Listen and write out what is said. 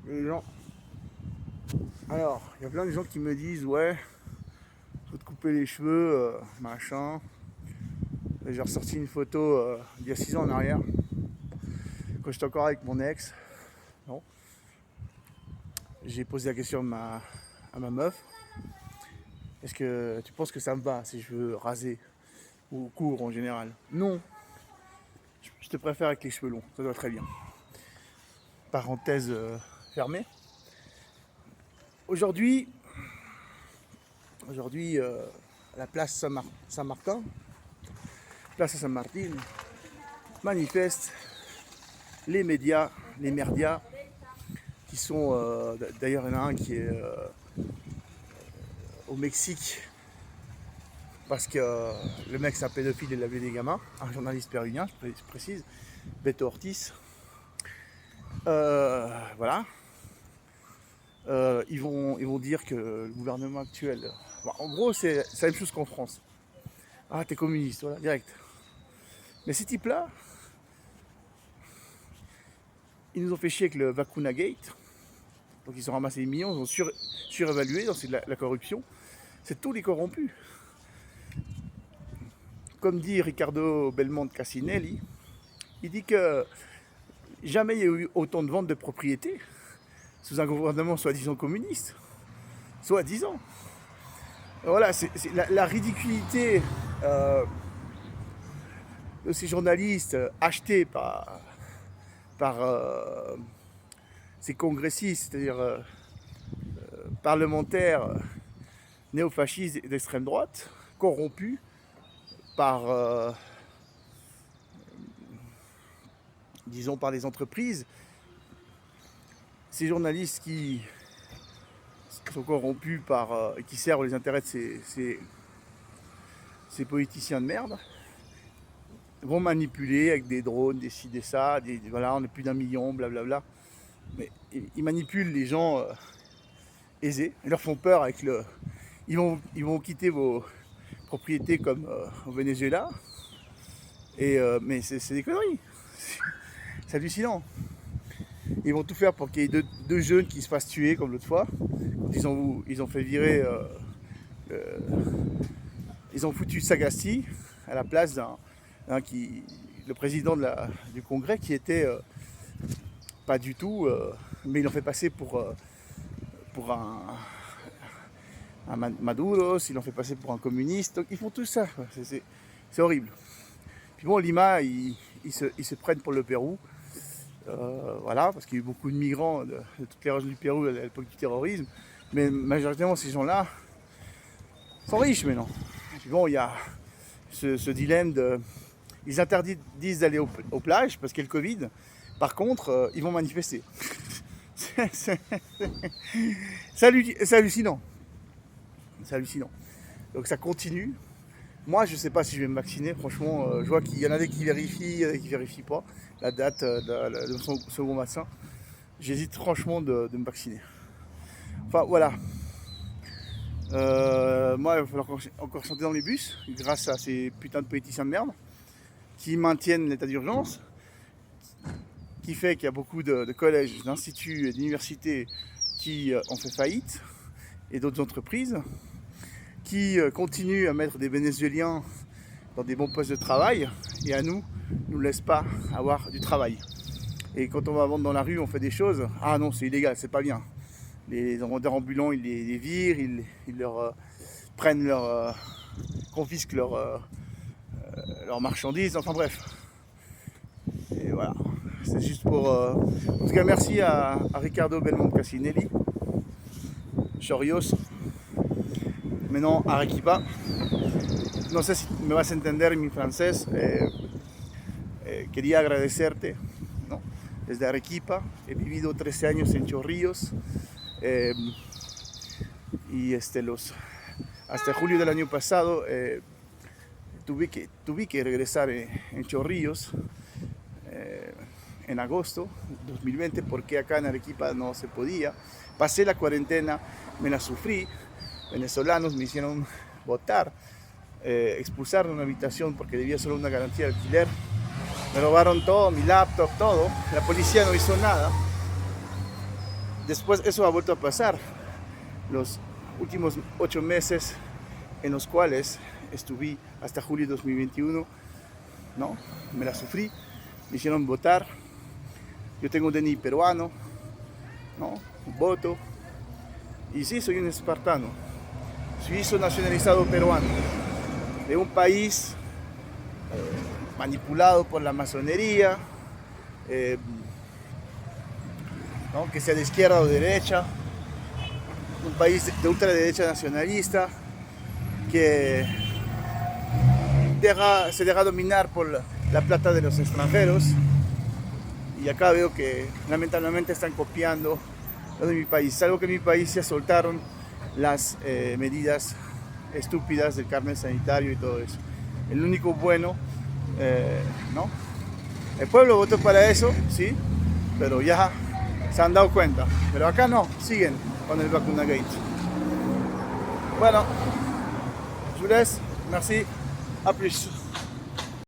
Les gens. Alors, il y a plein de gens qui me disent ouais, faut te couper les cheveux, machin. Et j'ai ressorti une photo d'il y a 6 ans en arrière, quand j'étais encore avec mon ex. Non. J'ai posé la question à ma meuf. Est-ce que tu penses que ça me va si je veux raser ou court en général? Non. Je te préfère avec les cheveux longs, ça doit très bien. Parenthèse fermée. Aujourd'hui, à la place Saint-Martin, place à Saint-Martin, manifestent les médias, les merdias, qui sont, d'ailleurs il y en a un qui est au Mexique, parce que le mec c'est un pédophile et il a vu des gamins, un journaliste péruvien, je précise, Beto Ortiz. Voilà. Ils vont dire que le gouvernement actuel, bon, en gros c'est la même chose qu'en France. Ah, t'es communiste, voilà, direct. Mais ces types-là, ils nous ont fait chier avec le Vacuna Gate. Donc ils ont ramassé des millions, ils ont surévalué, donc c'est de la corruption. C'est tous les corrompus. Comme dit Riccardo Belmonte Cassinelli, il dit que jamais il y a eu autant de ventes de propriétés sous un gouvernement soi-disant communiste. Soi-disant. Voilà, c'est la ridiculité de ces journalistes achetés par ces congressistes, c'est-à-dire parlementaires néofascistes et d'extrême droite, corrompus par, disons, par les entreprises. Ces journalistes qui sont corrompus par, qui servent les intérêts de ces politiciens de merde, vont manipuler avec des drones, des ci, des ça, voilà, on est plus d'1 million, blablabla. Mais ils manipulent les gens aisés, ils leur font peur avec le... Ils vont quitter vos propriétés comme au Venezuela, mais c'est des conneries, c'est hallucinant. Ils vont tout faire pour qu'il y ait deux jeunes qui se fassent tuer comme l'autre fois, quand ils ont fait virer... ils ont foutu Sagasti à la place le président du Congrès qui était pas du tout, mais ils l'ont fait passer pour un Maduro, ils l'ont fait passer pour un communiste, donc ils font tout ça, c'est horrible. Puis bon, Lima, ils se prennent pour le Pérou, voilà, parce qu'il y a eu beaucoup de migrants de toutes les régions du Pérou à l'époque du terrorisme, mais majoritairement ces gens-là sont riches maintenant. Puis bon, il y a ce dilemme de... Ils interdisent d'aller aux plages parce qu'il y a le Covid. Par contre, ils vont manifester. C'est hallucinant. C'est hallucinant. Donc ça continue. Moi, je ne sais pas si je vais me vacciner. Franchement, je vois qu'il y en a des qui vérifient, qui ne vérifient pas la date de son second vaccin. J'hésite franchement de me vacciner. Enfin, voilà. Moi, il va falloir encore chanter dans les bus grâce à ces putains de politiciens de merde qui maintiennent l'état d'urgence, qui fait qu'il y a beaucoup de collèges, d'instituts et d'universités qui ont fait faillite, et d'autres entreprises qui continuent à mettre des Vénézuéliens dans des bons postes de travail et à nous laissent pas avoir du travail. Et quand on va vendre dans la rue, on fait des choses, ah non, c'est illégal, c'est pas bien. Les vendeurs ambulants, ils les virent, ils leur prennent confisquent leurs marchandises, enfin bref. Et voilà, c'est juste pour... En tout cas, merci à Riccardo Belmonte Cassinelli, Chorrillos, maintenant Arequipa. No sé si me vas a entender mi francés. Quería agradecerte, ¿no? Desde Arequipa, he vivido 13 años en Chorrillos y hasta julio del año pasado tuve que regresar en Chorrillos en agosto 2020 porque acá en Arequipa no se podía. Pasé la cuarentena, me la sufrí, venezolanos me hicieron votar, expulsar de una habitación porque debía solo una garantía de alquiler. Me robaron todo, mi laptop, todo. La policía no hizo nada. Después eso ha vuelto a pasar. Los últimos 8 meses en los cuales estuve hasta julio de 2021, ¿no? Me la sufrí, me hicieron votar. Yo tengo un DNI peruano, ¿no? Voto. Y sí, soy un espartano, suizo nacionalizado peruano, de un país manipulado por la masonería, ¿no? Que sea de izquierda o de derecha, un país de ultraderecha nacionalista que se deja dominar por la plata de los extranjeros. Y acá veo que lamentablemente están copiando lo de mi país, salvo que en mi país ya soltaron las medidas estúpidas del carnet sanitario y todo eso. El único bueno, ¿no? El pueblo votó para eso, sí, pero ya se han dado cuenta. Pero acá no, siguen con el vacunagate. Bueno, je vous laisse, merci, à plus.